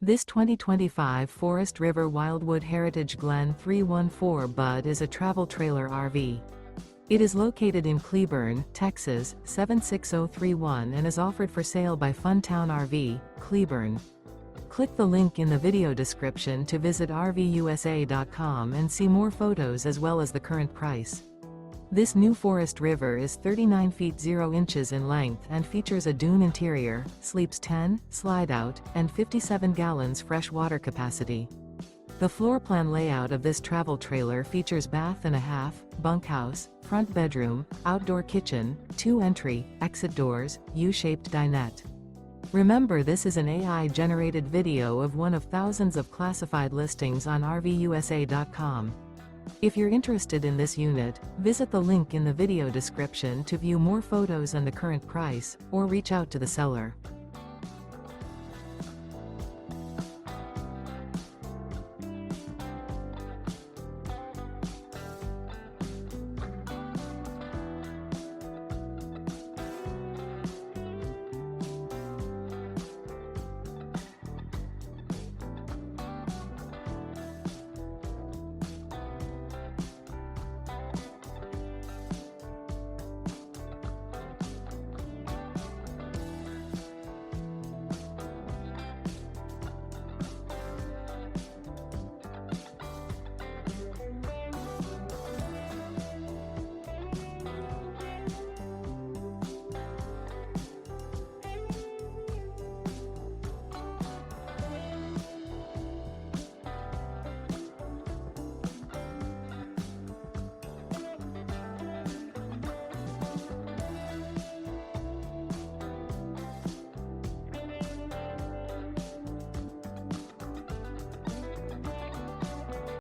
This 2025 Forest River Wildwood Heritage Glen 314 Bud is a travel trailer RV. It is located in Cleburne, Texas, 76031 and is offered for sale by Funtown RV, Cleburne. Click the link in the video description to visit RVUSA.com and see more photos as well as the current price. This new Forest River is 39 feet 0 inches in length and features a dune interior, sleeps 10, slide-out, and 57 gallons fresh water capacity. The floor plan layout of this travel trailer features bath and a half, bunkhouse, front bedroom, outdoor kitchen, 2 entry, exit doors, U-shaped dinette. Remember, this is an AI-generated video of one of thousands of classified listings on RVUSA.com. If you're interested in this unit, visit the link in the video description to view more photos and the current price, or reach out to the seller.